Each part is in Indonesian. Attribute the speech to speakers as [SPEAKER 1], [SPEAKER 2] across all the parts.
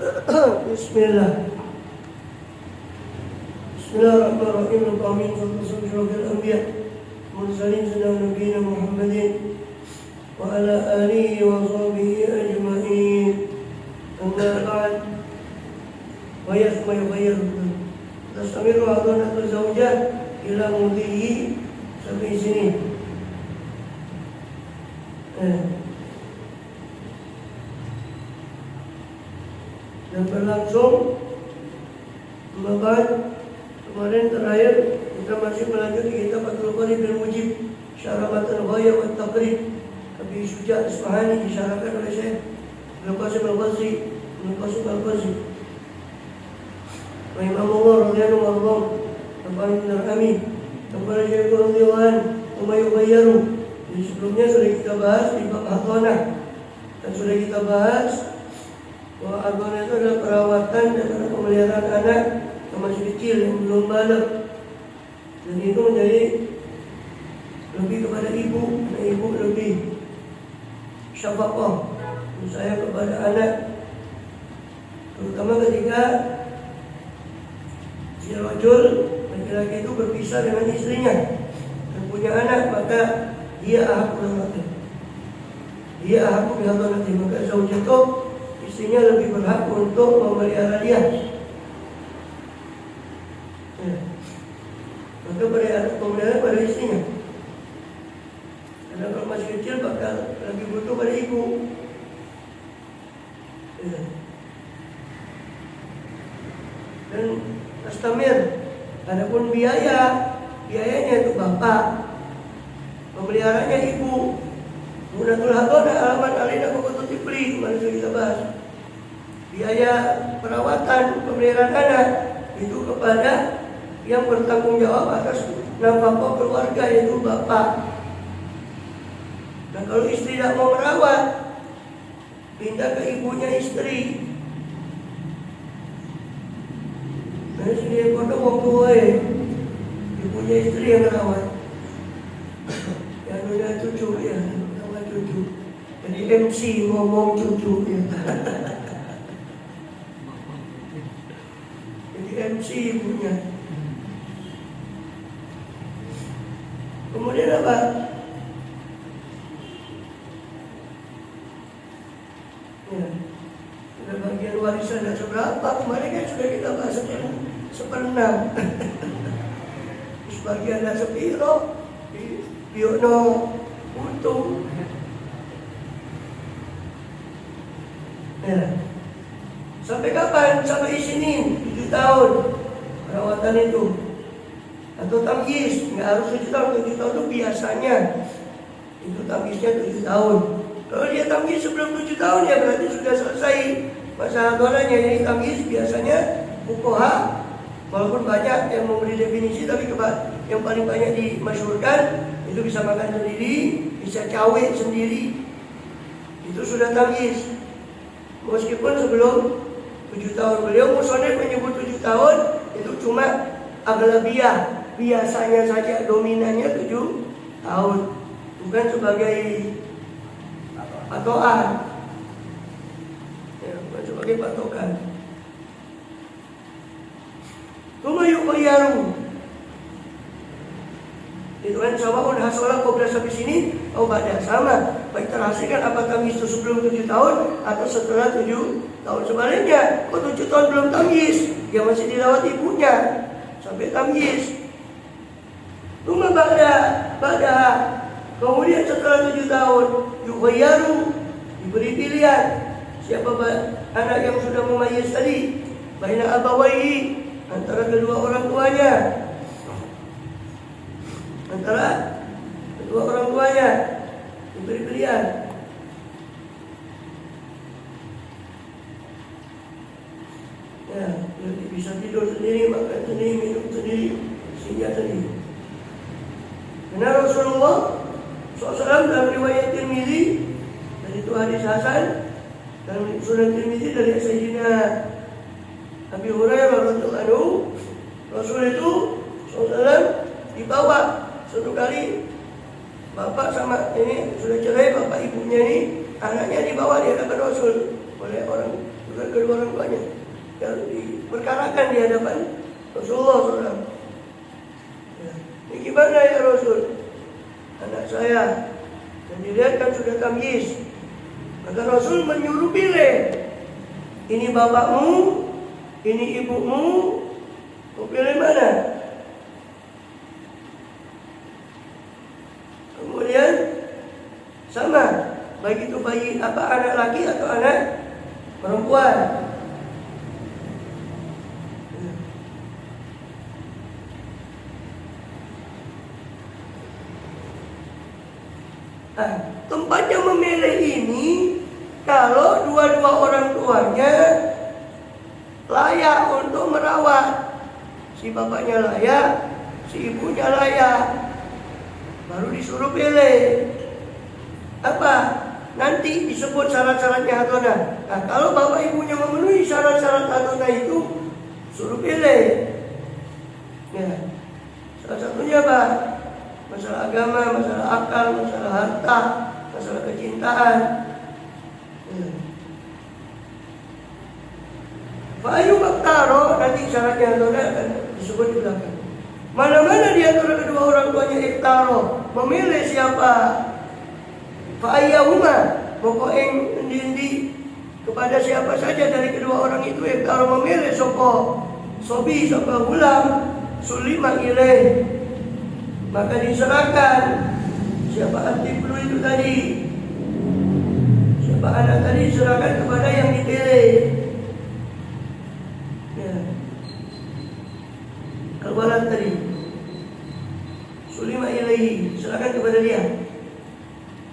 [SPEAKER 1] Bismillah. Bismillahirrahmanirrahim. Amin. Sallallahu anbiya mursalin sayyidina nabiyina Muhammadin wa ala alihi wa sahbihi ajma'in. Amma ba'd. Wa yaghayyir. Tastamiru adhanatu zawjah ila mudhihi sampai sini. Dan berlangsung kemarin terakhir kita masih melanjutkan kitab Fathul Qarib bil Mujib Syarah Matan Ghaya wa Taqrib Abi Syuja' Isfahani disyarahkan oleh Syekh Ibnu Qasim Al-Fazi wa Imamullah radhiyallahu anhu Tabaraka Al-Ami kepada Syekh radhiyallahu anhu yughayyaru. Sebelumnya sudah kita bahas di bab hadanah dan sudah kita bahas bahwa hadanah itu adalah perawatan dan pemeliharaan anak yang masih kecil yang belum baligh, dan itu menjadi lebih kepada ibu, dan ibu lebih syafaqah sayang kepada anak, terutama ketika si rajul laki-laki itu berpisah dengan istrinya dan punya anak, maka dia ahaq bihadanati, maka zaujatuh istrinya lebih berhak untuk memelihara dia. Maka pemelihara pada istrinya. Karena kalau masih kecil bakal lebih butuh pada ibu. Dan astamir, adapun biayanya itu bapak, pemeliharanya ibu. Munatul hadanah alamat alina kukutu tibli, kemarin sudah kita bahas. Biaya perawatan pemeliharaan anak itu kepada yang bertanggung jawab atas nafkah keluarga, yaitu bapak. Nah, kalau istri tidak mau merawat, pindah ke ibunya istri. Nah, sini pondok wong tuae, ibunya istri yang merawat. Yang udah cucu ya, nama cucu. Jadi MC ngomong cucu ya. Jadi MC ibunya. Kemudian apa? Ya, ada bagian warisan tidak seberapa. Kemarin kan sudah kita bahas seperenam. Sebagian tidak sepiro, Biono untung. Ya. Sampai kapan? Sampai Senin 7 tahun perawatan itu. Atau tamyiz, nggak harus 7 tahun. 7 tahun itu biasanya itu tamyiznya 7 tahun. Kalau dia tamyiz sebelum 7 tahun ya berarti sudah selesai masa hadanahnya. Jadi tamyiz biasanya fuqaha, walaupun banyak yang memberi definisi, tapi yang paling banyak dimasyhurkan itu bisa makan sendiri, bisa cawe sendiri, itu sudah tamyiz. Meskipun sebelum 7 tahun, beliau musonef menyebut 7 tahun itu cuma aghlabiyah, biasanya saja, dominannya 7 tahun, bukan sebagai patokan, ya, bukan sebagai patokan. Tuma yuqayyaru, itu kan sawa'un hasolah qabla sampai sini atau ba'da, sama, baik terhasilkan apa tamyiz itu sebelum 7 tahun atau setelah 7 tahun. Sebaliknya, kok 7 tahun belum tamyiz, dia masih dirawat ibunya sampai tamyiz. Tuma ba'da, kemudian setelah 7 tahun yughayyaru, diberi pilihan siapa anak yang sudah mumayyiz tadi, baina abawaihi, antara kedua orang tuanya, diberi pilihan. Ya, jadi bisa tidur sendiri, makan sendiri, minum sendiri, singgah sendiri. Karena Rasulullah SAW dalam riwayat Tirmizi, dan itu hadis hasan dalam Sunan Tirmizi dari Sayyidina Abi Hurairah radhiyallahu anhu, Rasul itu SAW dibawa suatu kali, bapak sama ini sudah cerai, bapak ibunya ini, anaknya dibawa di hadapan Rasul oleh orang saudara kedua orang tuanya yang diperkarakan di hadapan Rasulullah SAW. Ini gimana ya Rasul? Anak saya dan dilihatkan sudah tamyiz. Maka Rasul menyuruh pilih. Ini bapakmu, ini ibumu, mau pilih mana? Kemudian sama, baik itu bayi anak laki atau anak perempuan. Nah, tempatnya memilih ini kalau dua-dua orang tuanya layak untuk merawat. Si bapaknya layak, si ibunya layak, baru disuruh pilih. Apa? Nanti disebut syarat-syaratnya Hatona. Nah, kalau bapak ibunya memenuhi syarat-syarat Hatona itu, suruh pilih. Ya. Salah satunya apa? Masalah agama, masalah akal, masalah harta, masalah kecintaan. Fa'ayu maktaro, nanti syaratnya Hatona akan disebut di belakang. Mana-mana di antara kedua orang tuanya iktaro, memilih siapa? Fa'ayyahuma, pokoknya endi kepada siapa saja dari kedua orang itu iktaro memilih soko sobi, soko ulam, sulima ilaih, maka diserahkan siapa antiflu itu tadi, siapa anak tadi diserahkan kepada yang dipilih. Ya. Al-walad tadi sulima ilaihi, serahkan kepada dia.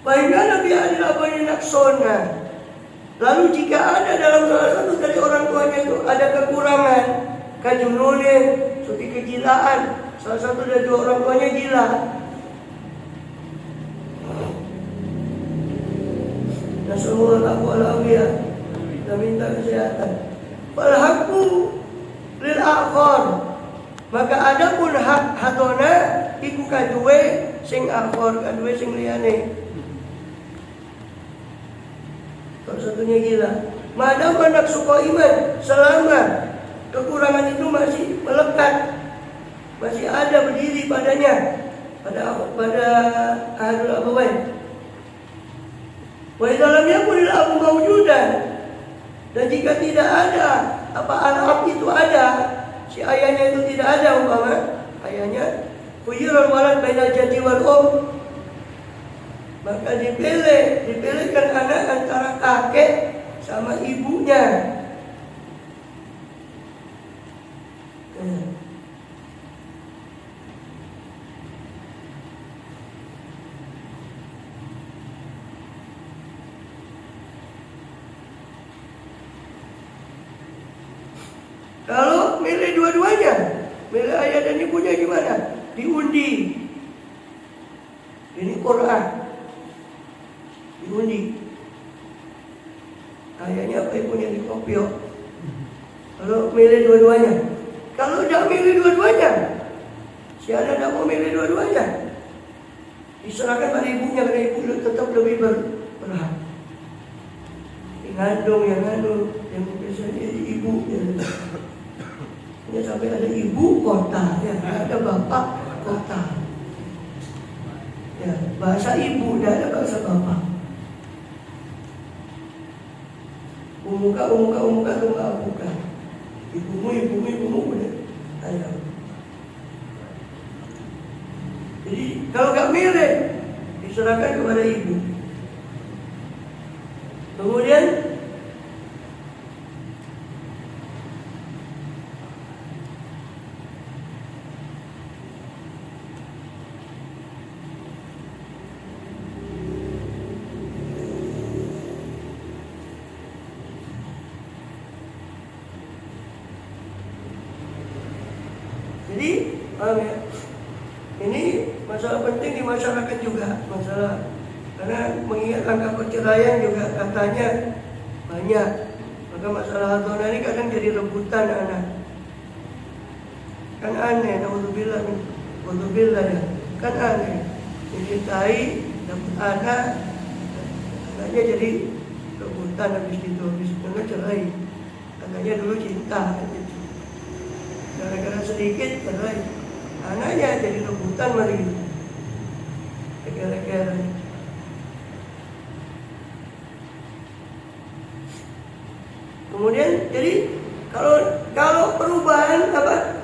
[SPEAKER 1] Baiklah Nabi adil abani naksona. Lalu jika ada dalam salah satu dari orang tuanya itu ada kekurangan, kajununin, seperti kegilaan, salah satu dari dua orang tuanya gila, nasallallahu alaihi kita minta kesehatan. Falhaku lil akhor, maka adapun hak hatona iku kadue sing akhor, kadue sing liyane. Kalau satunya gila, madam anak suka iman, selama kekurangan itu masih melekat, masih ada berdiri padanya, pada ahadul abawain. Wa dalam yakunil abu mawjudan, dan jika tidak ada apa al-ab itu ada, si ayahnya itu tidak ada, umpama ayahnya khuyirul walad bainal jaddi wal maka dipilihkan anak antara kakek sama ibunya. Kalau milih dua-duanya, milih ayah dan ibunya gimana? Diundi. Ini Quran. Diundi. Ayahnya apa ibunya dikopiok. Kalau milih dua-duanya. Kalau tidak milih dua-duanya, si anak tidak mau milih dua-duanya, diserahkan pada ibunya, karena ibu tetap lebih berhak. Ngandung yang biasanya jadi ibu ya. Ya, sampai ada ibu kota, ya ada bapak kota. Ya, bahasa ibu tidak ada bahasa bapak. Umuka tunggal buka. Ibumu udah. Ayo. Jadi kalau nggak milih, diserahkan kepada ibu. Kemudian ya, ini masalah penting di masyarakat juga, masalah karena mengingat angka perceraian juga katanya banyak, maka masalah hatona ini kadang jadi rebutan anak. Kan aneh, naudzubillah ya, kan aneh, dicintai, dapat anaknya jadi rebutan habis itu cerai. Makanya dulu cinta gitu. Gara-gara sedikit cerai, anaknya jadi rebutan mari gara-gara. Kemudian jadi kalau perubahan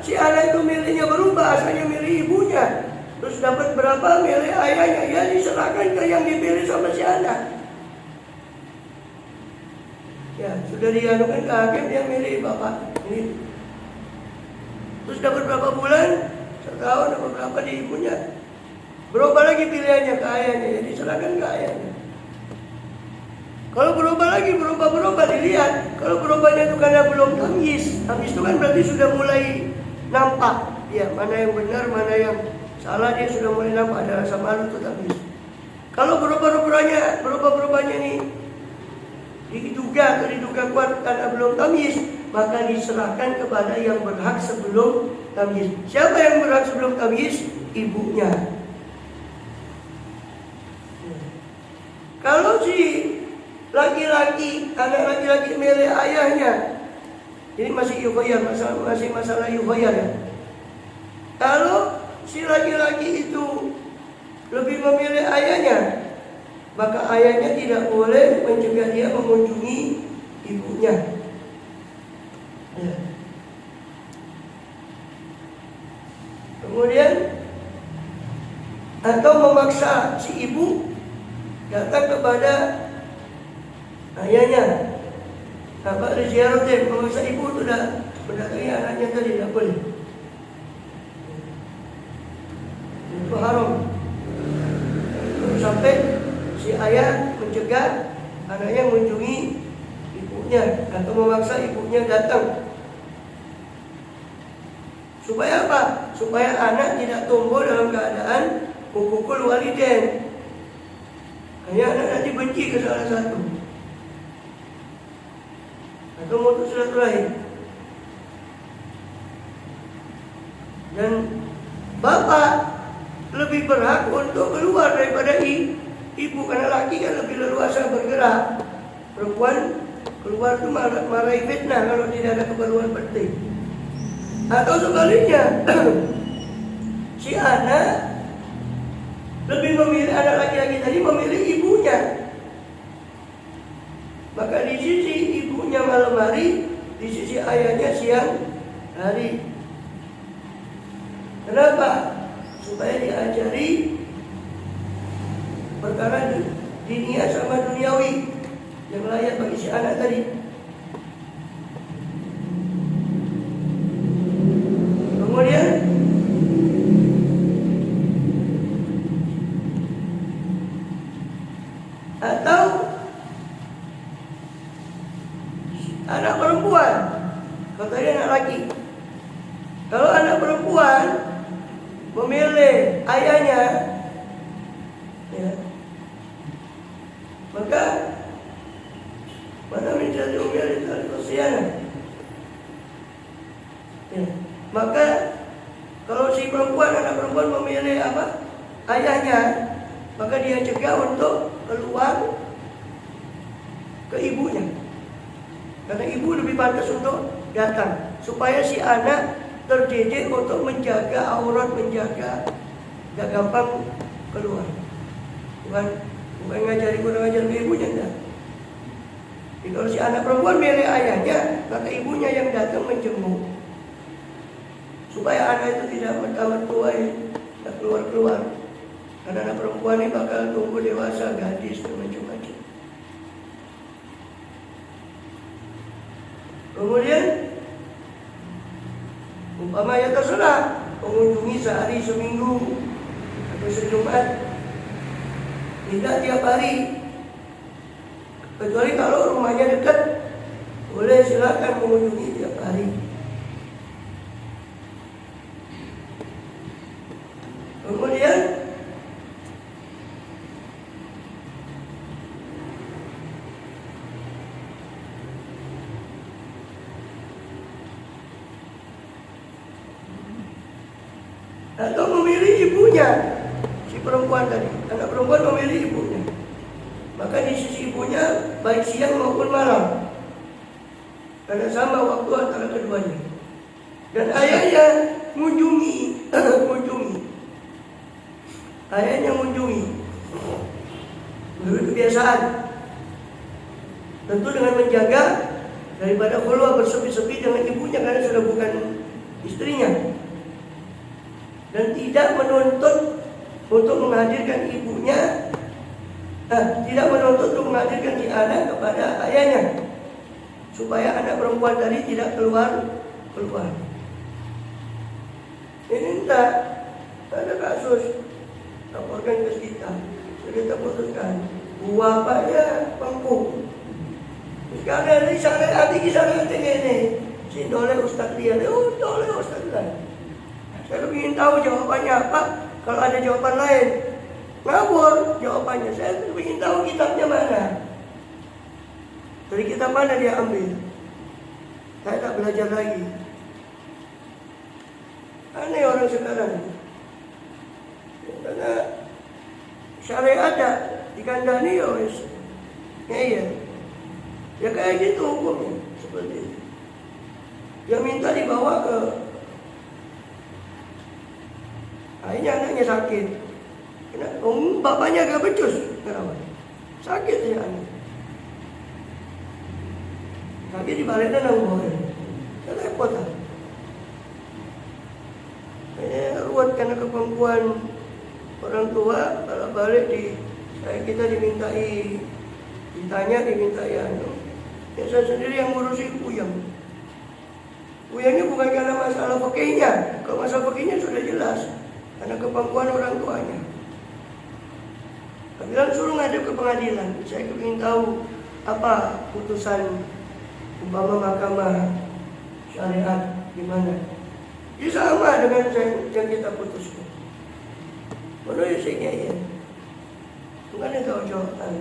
[SPEAKER 1] si anak itu miliknya berubah, asalnya milik ibunya, terus dapat berapa milik ayahnya, ya diserahkan ke yang dipilih sama si anak. Ya sudah dianukan ke hakim, dia milik bapak ini. Terus dapat berapa bulan, setahun dapat berapa di ibunya, berubah lagi pilihannya ke ayahnya, ya diserahkan ke ayahnya. Kalau berubah lagi, berubah dilihat. Kalau berubahnya itu karena belum tamyiz. Tamyiz itu kan berarti sudah mulai nampak, ya mana yang benar, mana yang salah, dia sudah mulai nampak, ada rasa malu itu tamyiz. Kalau berubah-ubahnya ini diduga kuat karena belum tamyiz, maka diserahkan kepada yang berhak sebelum tamyiz. Siapa yang berhak sebelum tamyiz? Ibunya. Kalau si laki-laki, anak laki-laki milik ayahnya, ini masih yukhayar, masih masalah yukhayar ya. Kalau si laki-laki itu lebih memilih ayahnya, maka ayahnya tidak boleh mencegah dia mengunjungi ibunya. Ya. Kemudian atau memaksa si ibu datang kepada ayahnya. Apa ziaratin, memaksa ibu itu dah mendatangi anaknya tadi, tidak boleh. Itu haram. Sampai si ayah mencegah anaknya mengunjungi ibunya atau memaksa ibunya datang. Supaya apa? Supaya anak tidak tumbuh dalam keadaan hukukul walidain. Hanya anak nanti benci ke salah satu atau mutus silaturahim. Dan bapak lebih berhak untuk keluar daripada ibu, karena laki kan lebih leluasa bergerak. Perempuan keluar itu marahi fitnah kalau tidak ada keperluan penting. Atau sebaliknya, si anak lebih memilih, anak laki-laki tadi memilih ibunya. Maka di sisi ibunya malam hari, di sisi ayahnya siang hari. Kenapa? Supaya diajari perkara dunia sama duniawi yang layak bagi si anak tadi. Kemudian atau anak perempuan, kalau tadi anak laki. Kalau anak perempuan memilih ayahnya, ya, maka mana menjadi umil itu al-Qasiyana. Ya, maka kalau si perempuan, anak perempuan memilih ayahnya, maka dia cegah untuk keluar ke ibunya, karena ibu lebih pantas untuk datang, supaya si anak terdidik untuk menjaga aurat, menjaga gak gampang keluar. Bukan ngajari kurang ajar ke ibunya, enggak. Jadi kalau si anak perempuan milih ayahnya, maka ibunya yang datang menjenguk, supaya anak itu tidak mentah-mentua, tidak keluar-keluar. Karena anak perempuan ini bakal tumbuh dewasa, gadis, dan macam-macam. Kemudian umpama ya terserah mengunjungi sehari seminggu atau sejumat, tidak tiap hari. Kecuali kalau rumahnya dekat, boleh silakan mengunjungi tiap hari. Kemudian atau memilih ibunya, si perempuan tadi, anak perempuan memilih ibunya, maka di sisi ibunya baik siang maupun malam. karena sama waktu antara keduanya. Dan ayahnya mengunjungi, ayahnya mengunjungi. Menurut kebiasaan, tentu dengan menjaga daripada Khulwah bersepi-sepi dengan ibunya karena sudah bukan istrinya, dan tidak menuntut untuk menghadirkan ibunya, tidak menuntut untuk menghadirkan si anak kepada ayahnya, supaya anak perempuan tadi tidak keluar. Ini enggak ada kasus, laporkan ke kita, kita putuskan bapaknya pengku. Sekarang ini syariat ini, si oleh Ustaz dia, oleh Ustaz dia. Saya ingin tahu jawabannya apa. Kalau ada jawaban lain, ngawur jawabannya. Saya ingin tahu kitabnya mana. Dari kitab mana dia ambil? Saya tak belajar lagi. Aneh orang sekarang. Karena syariat ada dikandani ya wis. Iya. Ya kayak gitu hukumnya, seperti itu. Dia minta dibawa ke, akhirnya anaknya sakit. Bapaknya agak becus. Kenapa? Sakit ya anak. Sakit dibaliknya nanggung. Repot lah. Ruwet karena kepemimpinan orang tua. Kalau balik kita dimintai anu. Ya saya sendiri yang ngurusi Uyang. Uyangnya bukan karena masalah fikihnya. Kalau masalah fikihnya sudah jelas, karena kemampuan orang tuanya. Pengadilan suruh ngadep ke pengadilan. Saya ingin tahu apa putusan umpama mahkamah syariat gimana. Ini sama dengan yang kita putuskan. Menurut saya ya. Bukan itu jawaban.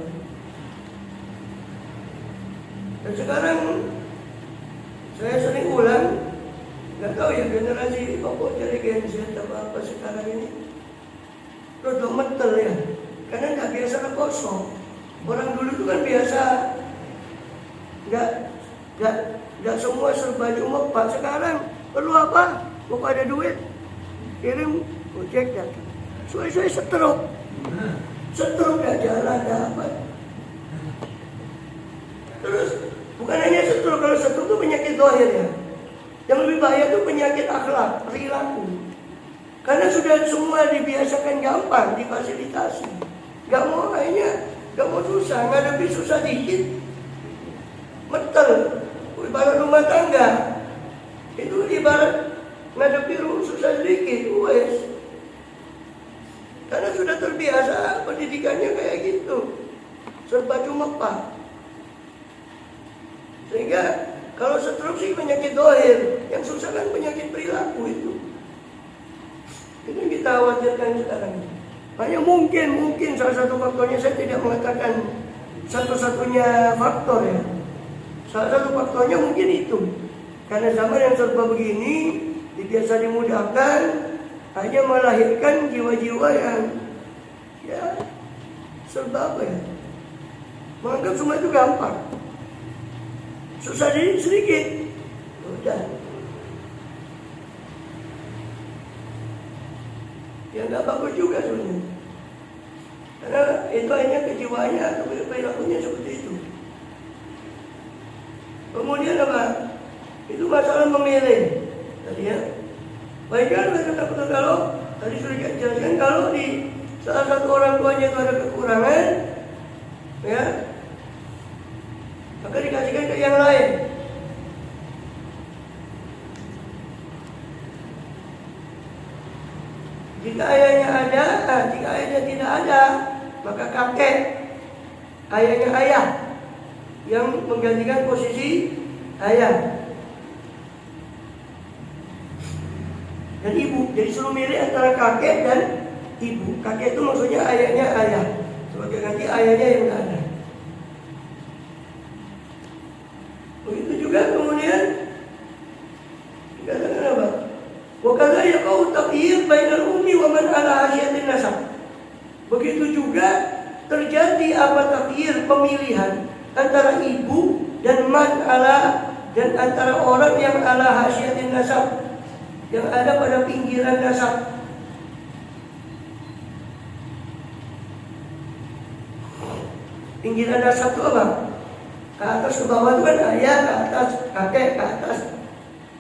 [SPEAKER 1] Dan sekarang saya sering ulang, nggak tahu ya generasi pokok jadi Gen Z apa sekarang ini, rodok metel ya, karena nggak biasa kosong. Orang dulu itu kan biasa, nggak semua serba cuma Pak. Sekarang perlu apa? Mau ada duit, kirim Gojek datang. Suai-suai setruk nggak jalan dapat. Terus bukan hanya setruk, kalau setruk itu penyakit zahir ya. Yang lebih bahaya itu penyakit akhlak, perilaku. Karena sudah semua dibiasakan gampang, difasilitasi. Gak mau susah, ngadepi susah dikit. Metel, ibarat rumah tangga. Itu ibarat ngadepi susah sedikit, wes. Karena sudah terbiasa pendidikannya kayak gitu. Serba cuma Pak. Sehingga kalau stroke sih penyakit dohir, yang susah kan penyakit perilaku itu. Itu yang kita khawatirkan sekarang. Hanya mungkin salah satu faktornya, saya tidak mengatakan satu-satunya faktor ya. Salah satu faktornya mungkin itu. Karena zaman yang serba begini, biasa dimudahkan, hanya melahirkan jiwa-jiwa yang ya serba apa ya, menganggap semua itu gampang. Susah sedikit, udah. Ya nggak bagus juga sebenarnya. Karena itu hanya kejiwaannya atau perilakunya seperti itu. Kemudian apa? Itu masalah memilih. Tadi ya. Baiklah, kalau tadi sudah dijelaskan, kalau di salah satu orang tuanya itu ada kekurangan, ya, maka dikasihkan ke yang lain. Jika ayahnya ada, jika ayahnya tidak ada, maka kakek, ayahnya ayah, yang menggantikan posisi ayah. Dan ibu, jadi suruh milih antara kakek dan ibu. Kakek itu maksudnya ayahnya ayah, sebagai ganti ayahnya yang tidak ada. Begitu juga kemudian dikatakan apa? Wakala yaqau taqyid bainal ummi wa man ala hasyiatin nasab. Begitu juga terjadi apa taqyid, pemilihan antara ibu dan man ala dan antara orang yang ala hasyiatin nasab, yang ada pada pinggiran nasab. Pinggiran nasab itu apa? Ke atas ke bawah itu kan ayah, ke atas kakek, ke atas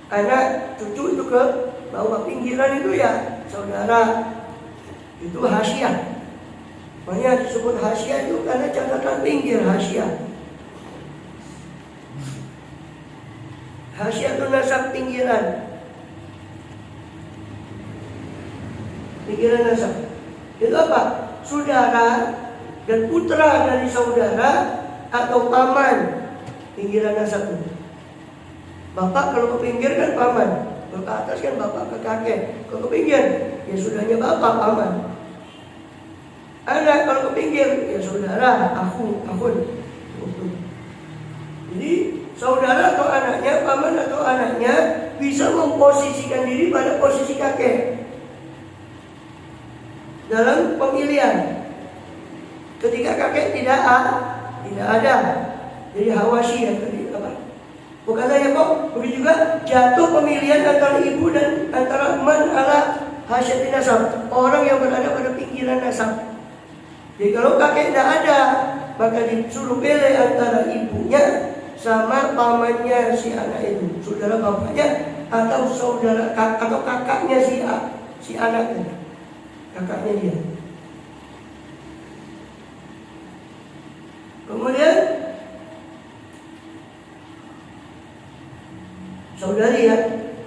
[SPEAKER 1] anak, cucu itu ke bawah. Pinggiran itu ya saudara. Itu hasyiah. Makanya disebut hasyiah itu karena catatan pinggir hasyiah. Hasyiah itu nasab pinggiran. Pinggiran nasab. Itu apa? Saudara dan putra dari saudara atau paman. Pinggiran nasab itu. Bapak kalau ke pinggir kan paman. Kalau ke atas kan bapak ke kakek. Kalau ke pinggir ya sudahnya bapak paman. Anak kalau ke pinggir ya saudara, akun. Jadi saudara atau anaknya, paman atau anaknya bisa memposisikan diri pada posisi kakek dalam pemilihan. Ketika kakek tidak ada, jadi hawasi ya tadi apa? Bukan saja kok, begitu juga jatuh pemilihan antara ibu dan antara man ala hasyiatin nasab, orang yang berada pada pinggiran nasab. Jadi kalau kakek tidak ada, maka disuruh pilih antara ibunya sama pamannya si anak itu, saudara bapaknya atau saudara atau kakaknya si anaknya, kakaknya dia. Kemudian saudari ya,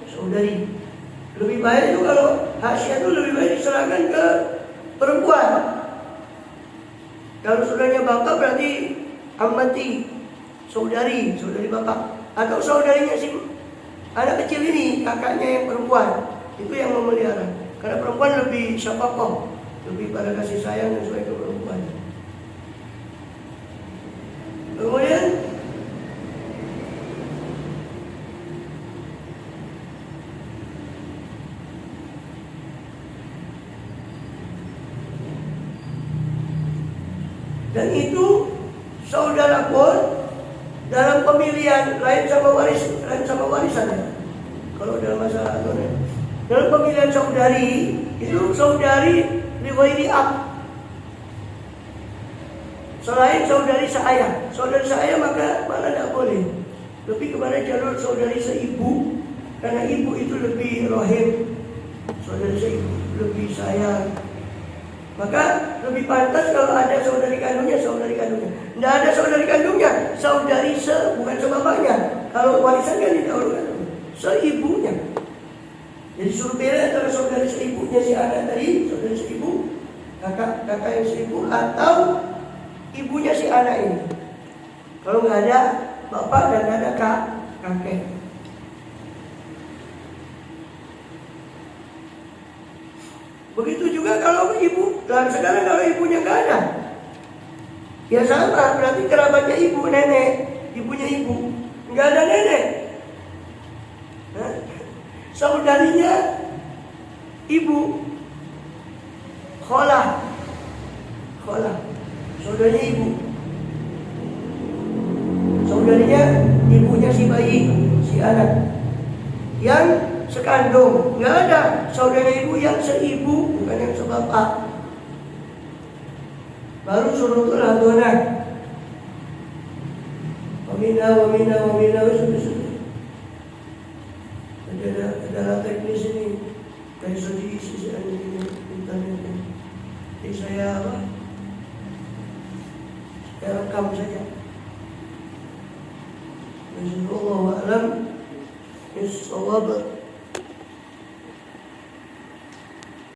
[SPEAKER 1] saudari. Lebih baik itu kalau hasyiah itu lebih baik diserahkan ke perempuan. Kalau saudaranya bapak berarti amati, saudari bapak atau saudarinya si anak kecil ini, kakaknya yang perempuan, itu yang memelihara. Karena perempuan lebih syafaqah, lebih pada kasih sayang sesuai ke perempuan. Kemudian dan itu saudara pun dalam pemilihan lain sama warisan ya. Kalau dalam masalah agama, dalam pemilihan saudari itu saudari riwayi ab. Selain saudari seayah maka malah tidak boleh. Lebih kepada jalur saudari seibu, karena ibu itu lebih rahim, saudari seibu lebih sayang. Maka lebih pantas kalau ada saudari kandungnya. Tidak ada saudari kandungnya, saudari bukan sebapaknya. Kalau warisan kan tidak urut seibunya. Jadi suruh pilih antara saudari seibunya si anak tadi, saudari seibu, kakak yang seibu, atau ibunya si anak ini. Kalau nggak ada bapak dan nggak ada kakek. Begitu juga kalau ibu. Dan sekarang kalau ibunya nggak ada, ya sama, berarti kerabatnya ibu, nenek, ibunya ibu, nggak ada nenek. Saudarinya ibu, kholah, saudarinya ibu, saudarinya ibunya si bayi, si anak yang sekandung, nggak ada saudara ibu yang seibu, bukan yang sebapak. Baru suruhlah donat. Wamina sudah. Ada teknis ini dari sisi ini internet ini. Jadi saya rekam saja. Insyaallah wa'alam. Insya Allah